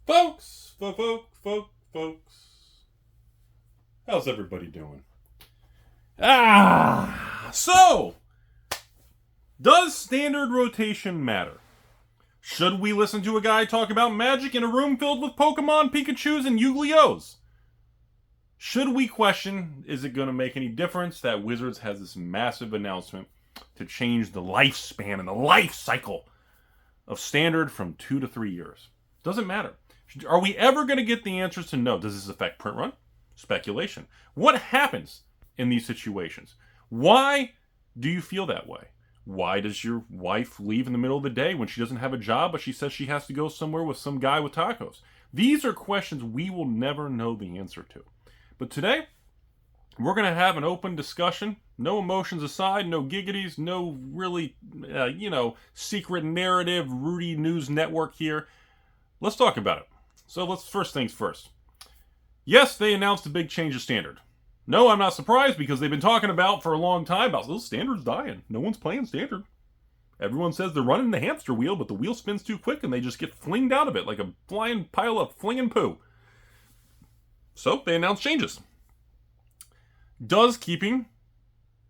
Folks. How's everybody doing? So, does standard rotation matter? Should we listen to a guy talk about magic in a room filled with Pokemon, Pikachus, and Yu-Gi-Ohs? Should we question, is it going to make any difference that Wizards has this massive announcement to change the lifespan and the life cycle of standard from 2 to 3 years? Doesn't matter. Are we ever going to get the answers to no? Does this affect print run? Speculation. What happens in these situations? Why do you feel that way? Why does your wife leave in the middle of the day when she doesn't have a job, but she says she has to go somewhere with some guy with tacos? These are questions we will never know the answer to. But today, we're going to have an open discussion. No emotions aside, no giggities, no really, secret narrative, Rudy News Network here. Let's talk about it. So first things first. Yes, they announced a big change of standard. No, I'm not surprised because they've been talking about for a long time about those standards dying. No one's playing standard. Everyone says they're running the hamster wheel, but the wheel spins too quick and they just get flinged out of it like a flying pile of flinging poo. So they announced changes. Does keeping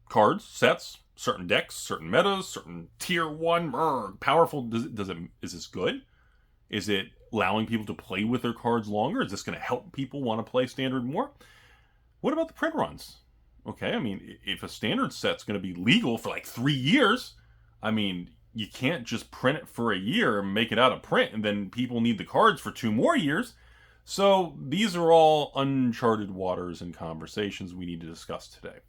cards, sets, certain decks, certain metas, certain tier 1 powerful, is this good? Is it allowing people to play with their cards longer? Is this going to help people want to play standard more? What about the print runs? Okay, I mean, if a standard set's going to be legal for like 3 years, I mean, you can't just print it for a year and make it out of print, and then people need the cards for 2 more years. So these are all uncharted waters and conversations we need to discuss today.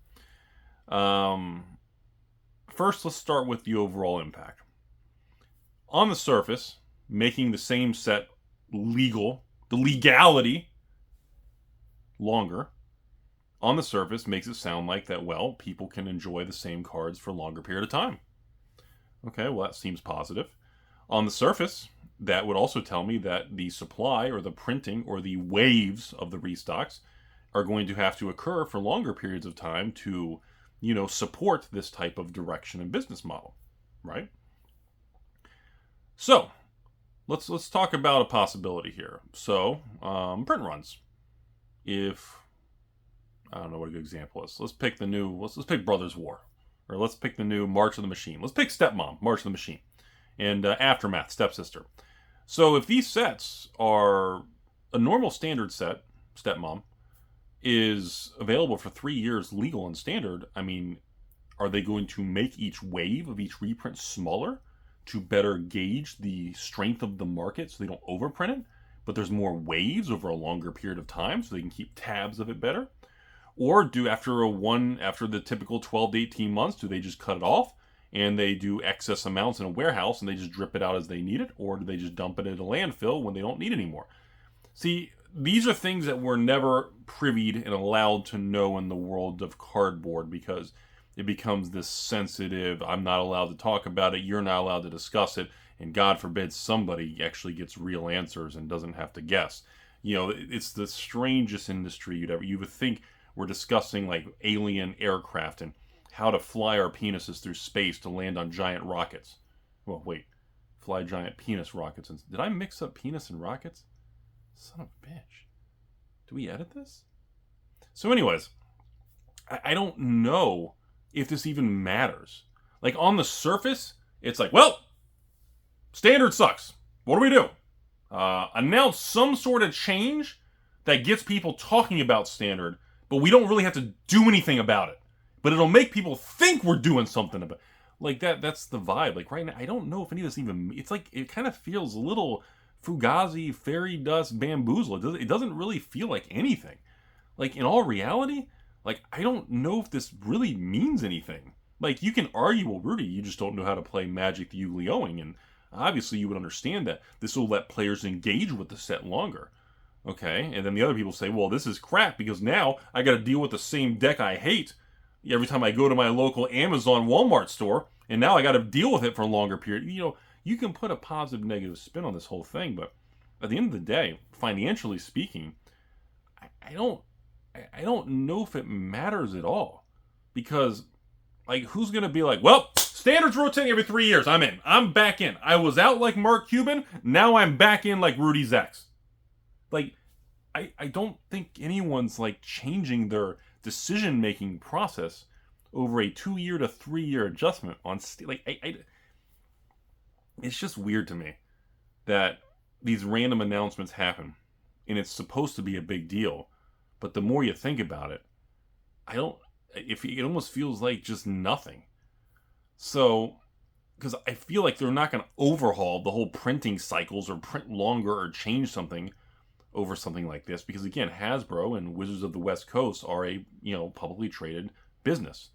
First, let's start with the overall impact. On the surface, making the same set legal, the legality, longer, on the surface makes it sound like that, well, people can enjoy the same cards for a longer period of time. Okay, well, that seems positive. On the surface, that would also tell me that the supply or the printing or the waves of the restocks are going to have to occur for longer periods of time to, support this type of direction and business model, right? So, let's talk about a possibility here. So, print runs. If, I don't know what a good example is. Let's pick let's pick Brothers War. Or let's pick the new March of the Machine. Let's pick Stepmom, March of the Machine. And Aftermath, Stepsister. So if these sets are a normal standard set, Stepmom, is available for 3 years legal and standard, I mean, are they going to make each wave of each reprint smaller to better gauge the strength of the market so they don't overprint it, but there's more waves over a longer period of time so they can keep tabs of it better? Or after the typical 12 to 18 months, do they just cut it off and they do excess amounts in a warehouse and they just drip it out as they need it? Or do they just dump it at a landfill when they don't need it anymore? See, these are things that we're never privied and allowed to know in the world of cardboard because it becomes this sensitive, I'm not allowed to talk about it, you're not allowed to discuss it, and God forbid somebody actually gets real answers and doesn't have to guess. It's the strangest industry you would think we're discussing like alien aircraft and how to fly our penises through space to land on giant rockets. Well, wait. Fly giant penis rockets. Did I mix up penis and rockets? Son of a bitch. Do we edit this? So anyways, I don't know if this even matters. Like on the surface, it's like, well, standard sucks. What do we do? Announce some sort of change that gets people talking about standard, but we don't really have to do anything about it. But it'll make people think we're doing something about it. Like that's the vibe. Like right now, I don't know if any of this even, it's like, it kind of feels a little Fugazi, fairy dust, bamboozle. It doesn't really feel like anything. Like in all reality, like I don't know if this really means anything. Like you can argue, well, Rudy, you just don't know how to play Magic the Yu-Gi-Ohing, and obviously you would understand that this will let players engage with the set longer. Okay, and then the other people say, well, this is crap because now I got to deal with the same deck I hate every time I go to my local Amazon Walmart store, and now I got to deal with it for a longer period. You can put a positive, negative spin on this whole thing, but at the end of the day, financially speaking, I don't know if it matters at all, because like who's gonna be like, well, standards rotating every 3 years. I'm in. I'm back in. I was out like Mark Cuban. Now I'm back in like Rudy's ex. Like, I don't think anyone's like changing their decision-making process over a 2-year to 3-year adjustment on it's just weird to me that these random announcements happen and it's supposed to be a big deal, but the more you think about it, it almost feels like just nothing. So, because I feel like they're not going to overhaul the whole printing cycles or print longer or change something over something like this, because again, Hasbro and Wizards of the West Coast are a publicly traded business.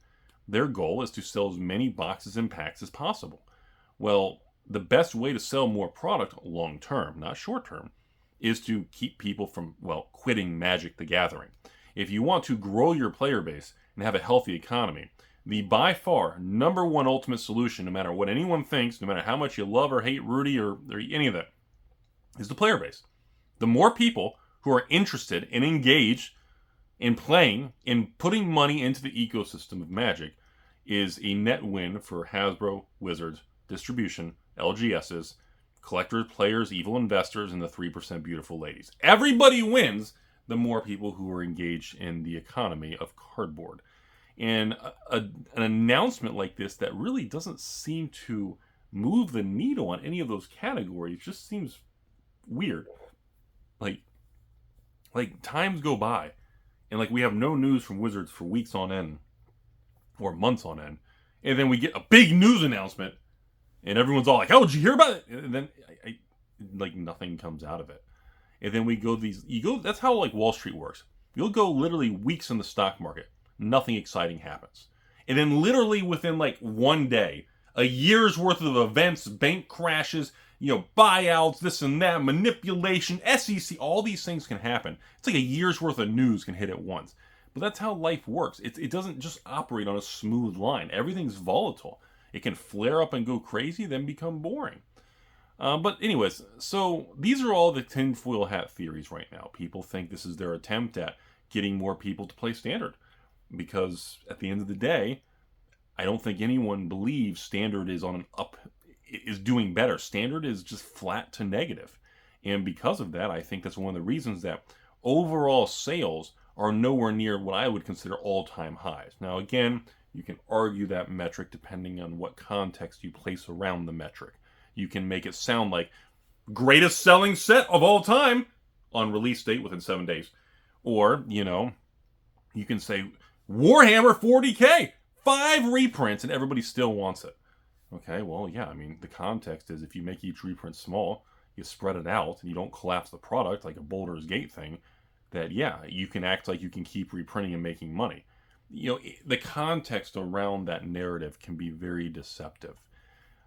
Their goal is to sell as many boxes and packs as possible. Well, the best way to sell more product long term, not short term, is to keep people from, quitting Magic the Gathering. If you want to grow your player base and have a healthy economy, the by far number one ultimate solution, no matter what anyone thinks, no matter how much you love or hate Rudy or any of that, is the player base. The more people who are interested and engaged in playing and putting money into the ecosystem of Magic is a net win for Hasbro, Wizards, distribution, LGSs, collectors, players, evil investors, and the 3% beautiful ladies. Everybody wins the more people who are engaged in the economy of cardboard. And an announcement like this that really doesn't seem to move the needle on any of those categories just seems weird. Like times go by, and like we have no news from Wizards for weeks on end, or months on end, and then we get a big news announcement, and everyone's all like, "Oh, did you hear about it?" And then like nothing comes out of it. And then that's how like Wall Street works. You'll go literally weeks in the stock market, nothing exciting happens, and then literally within like one day, a year's worth of events, bank crashes, buyouts, this and that, manipulation, SEC, all these things can happen. It's like a year's worth of news can hit at once. But that's how life works. It doesn't just operate on a smooth line. Everything's volatile. It can flare up and go crazy, then become boring. But anyways, so these are all the tinfoil hat theories right now. People think this is their attempt at getting more people to play Standard. Because at the end of the day, I don't think anyone believes Standard is on an up, is doing better. Standard is just flat to negative. And because of that, I think that's one of the reasons that overall sales are nowhere near what I would consider all-time highs. Now, again, you can argue that metric depending on what context you place around the metric. You can make it sound like greatest selling set of all time on release date within 7 days. Or, you can say Warhammer 40K, 5 reprints, and everybody still wants it. Okay, well, yeah, I mean, the context is if you make each reprint small, you spread it out, and you don't collapse the product like a Baldur's Gate thing, that, yeah, you can act like you can keep reprinting and making money. The context around that narrative can be very deceptive.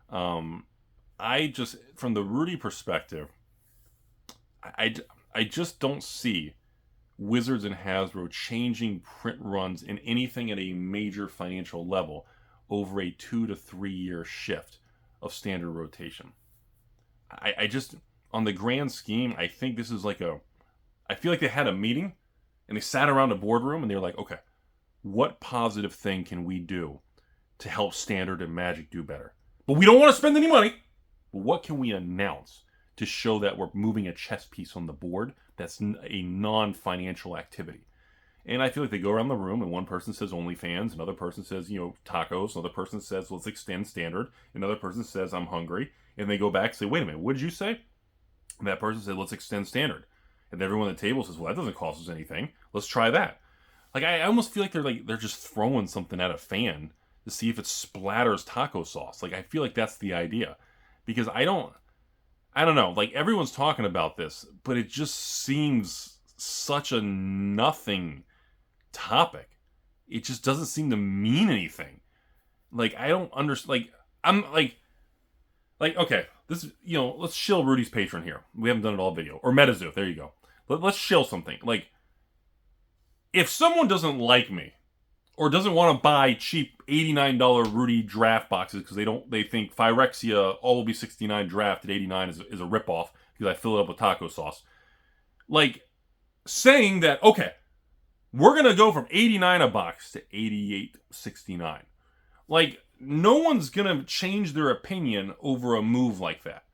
From the Rudy perspective, I just don't see Wizards and Hasbro changing print runs in anything at a major financial level over a 2 to 3 year shift of Standard rotation. I just, on the grand scheme, I think this is I feel like they had a meeting and they sat around a boardroom and they were like, okay, what positive thing can we do to help Standard and Magic do better? But we don't want to spend any money. But what can we announce to show that we're moving a chess piece on the board that's a non-financial activity? And I feel like they go around the room and one person says OnlyFans, another person says, tacos, another person says, let's extend Standard, another person says, I'm hungry. And they go back and say, wait a minute, what did you say? And that person said, let's extend Standard. And everyone at the table says, well, that doesn't cost us anything. Let's try that. I almost feel like they're just throwing something at a fan to see if it splatters taco sauce. I feel like that's the idea. Because I don't know, everyone's talking about this, but it just seems such a nothing topic. It just doesn't seem to mean anything. I don't understand, okay, this, let's shill Rudy's patron here. We haven't done it all video. Or MetaZoo, there you go. Let's shill something. If someone doesn't like me, or doesn't want to buy cheap $89 Rudy draft boxes because they think Phyrexia All Will Be 69 draft at 89 is a ripoff because I fill it up with taco sauce. Saying that, okay, we're going to go from 89 a box to 88.69. No one's going to change their opinion over a move like that.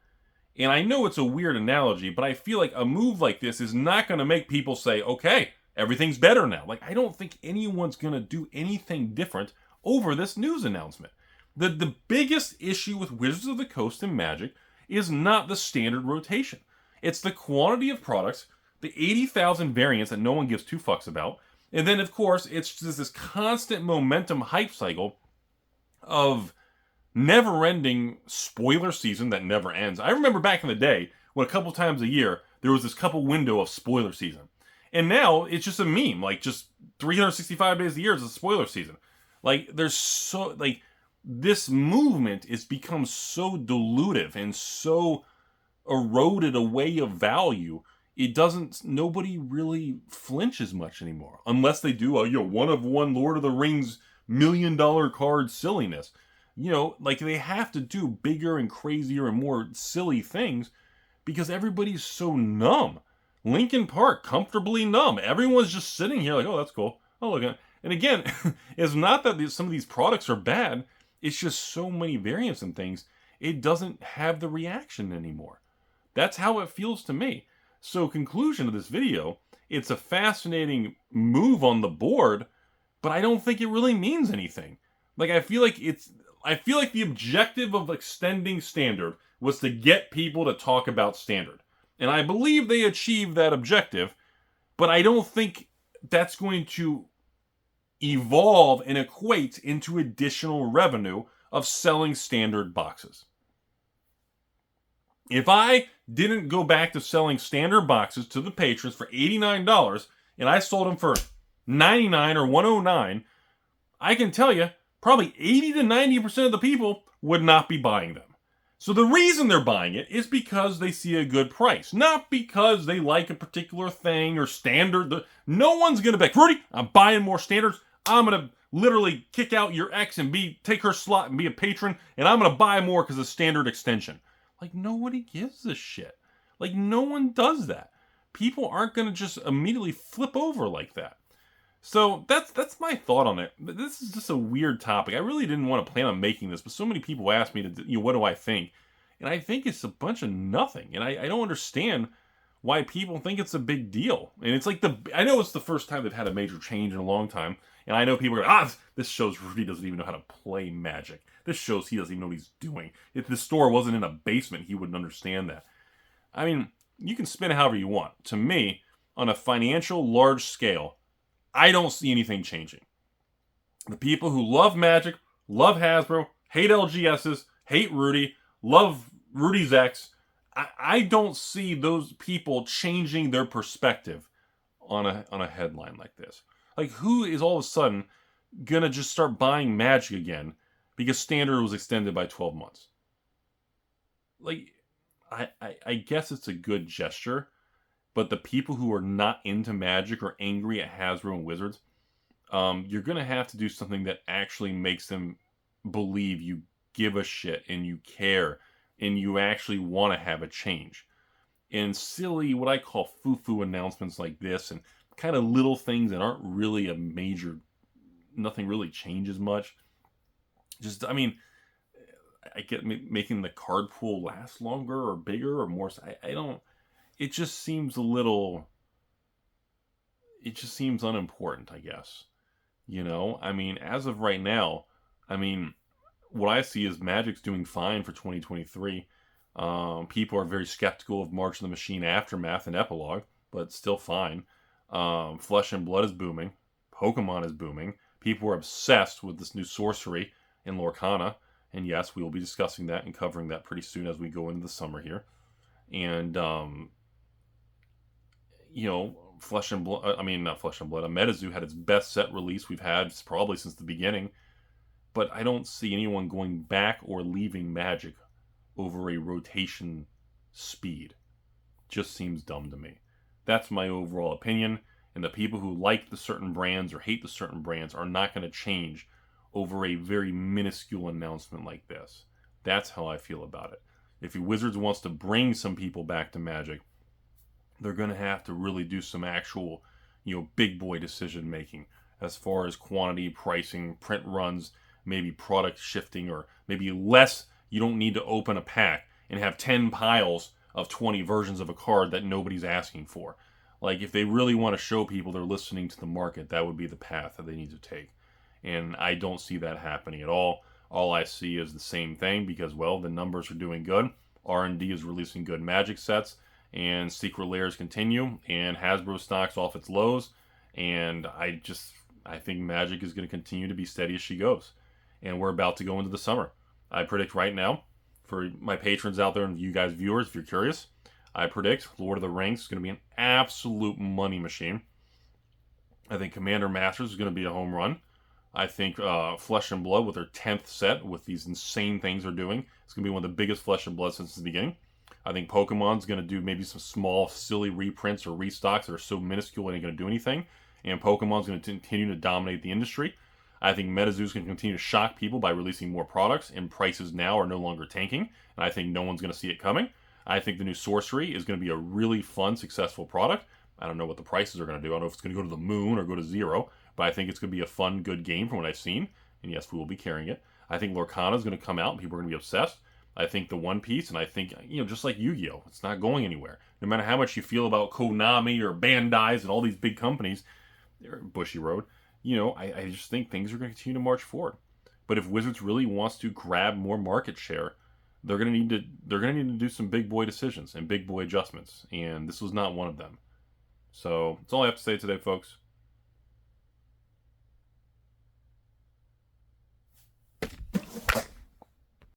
And I know it's a weird analogy, but I feel like a move like this is not going to make people say, okay, everything's better now. Like, I don't think anyone's going to do anything different over this news announcement. The biggest issue with Wizards of the Coast and Magic is not the standard rotation. It's the quantity of products, the 80,000 variants that no one gives two fucks about, and then, of course, it's just this constant momentum hype cycle of never-ending spoiler season that never ends. I remember back in the day when a couple times a year there was this couple window of spoiler season. And now it's just a meme. Like, just 365 days a year is a spoiler season. Like, there's so... Like, this movement has become so dilutive and so eroded away of value. It doesn't... Nobody really flinches much anymore. Unless they do a, one-of-one Lord of the Rings $1 million card silliness. Like, they have to do bigger and crazier and more silly things because everybody's so numb. Linkin Park, comfortably numb. Everyone's just sitting here like, oh, that's cool. Oh, look at it. And again, it's not that some of these products are bad. It's just so many variants and things. It doesn't have the reaction anymore. That's how it feels to me. So, conclusion of this video, it's a fascinating move on the board, but I don't think it really means anything. Like, I feel like the objective of extending standard was to get people to talk about standard. And I believe they achieved that objective, but I don't think that's going to evolve and equate into additional revenue of selling standard boxes. If I didn't go back to selling standard boxes to the patrons for $89 and I sold them for $99 or $109, I can tell you probably 80 to 90% of the people would not be buying them. So the reason they're buying it is because they see a good price, not because they like a particular thing or standard. No one's going to be like, Rudy, I'm buying more standards. I'm going to literally kick out your ex and take her slot and be a patron, and I'm going to buy more because of standard extension. Like, nobody gives a shit. Like, no one does that. People aren't going to just immediately flip over like that. So that's my thought on it. This is just a weird topic. I really didn't want to plan on making this, but so many people ask me what do I think? And I think it's a bunch of nothing. And I don't understand why people think it's a big deal. And it's like I know it's the first time they've had a major change in a long time. And I know people are this shows Rudy doesn't even know how to play Magic. This shows he doesn't even know what he's doing. If the store wasn't in a basement, he wouldn't understand that. I mean, you can spin it however you want. To me, on a financial large scale, I don't see anything changing. The people who love Magic, love Hasbro, hate LGSs, hate Rudy, love Rudy's ex, I don't see those people changing their perspective on a headline like this. Like, who is all of a sudden gonna just start buying Magic again because standard was extended by 12 months? Like, I guess it's a good gesture. But the people who are not into Magic or angry at Hasbro and Wizards, you're going to have to do something that actually makes them believe you give a shit and you care and you actually want to have a change. And silly, what I call foo-foo announcements like this and kind of little things that aren't really a major, nothing really changes much. Just, I mean, I get making the card pool last longer or bigger or more. I don't... It just seems unimportant, I guess. I mean, as of right now, what I see is Magic's doing fine for 2023. People are very skeptical of March of the Machine Aftermath and Epilogue, but still fine. Flesh and Blood is booming. Pokemon is booming. People are obsessed with this new sorcery in Lorcana. And yes, we will be discussing that and covering that pretty soon as we go into the summer here. And, Flesh and Blood, not Flesh and Blood, Metazoo had its best set release we've had probably since the beginning. But I don't see anyone going back or leaving Magic over a rotation speed. Just seems dumb to me. That's my overall opinion. And the people who like the certain brands or hate the certain brands are not going to change over a very minuscule announcement like this. That's how I feel about it. If Wizards wants to bring some people back to Magic, they're going to have to really do some actual, big boy decision making as far as quantity, pricing, print runs, maybe product shifting, or maybe less. You don't need to open a pack and have 10 piles of 20 versions of a card that nobody's asking for. Like, if they really want to show people they're listening to the market, that would be the path that they need to take. And I don't see that happening at all. All I see is the same thing because, well, the numbers are doing good. R&D is releasing good Magic sets, and Secret Lairs continue, and Hasbro stock's off its lows, and I think Magic is going to continue to be steady as she goes. And we're about to go into the summer. I predict right now, for my patrons out there and you guys viewers, if you're curious, I predict Lord of the Rings is going to be an absolute money machine. I think Commander Masters is going to be a home run. I think Flesh and Blood with their 10th set, with these insane things they're doing, it's going to be one of the biggest Flesh and Blood since the beginning. I think Pokemon's going to do maybe some small, silly reprints or restocks that are so minuscule it ain't going to do anything. And Pokemon's going to continue to dominate the industry. I think MetaZoo's going to continue to shock people by releasing more products, and prices now are no longer tanking. And I think no one's going to see it coming. I think the new Sorcery is going to be a really fun, successful product. I don't know what the prices are going to do. I don't know if it's going to go to the moon or go to zero. But I think it's going to be a fun, good game from what I've seen. And yes, we will be carrying it. I think Lorcana is going to come out and people are going to be obsessed. I think the One Piece, and I think, just like Yu-Gi-Oh!, it's not going anywhere. No matter how much you feel about Konami or Bandai's and all these big companies, they're Bushy Road, I just think things are going to continue to march forward. But if Wizards really wants to grab more market share, they're going to need to do some big boy decisions and big boy adjustments. And this was not one of them. So that's all I have to say today, folks.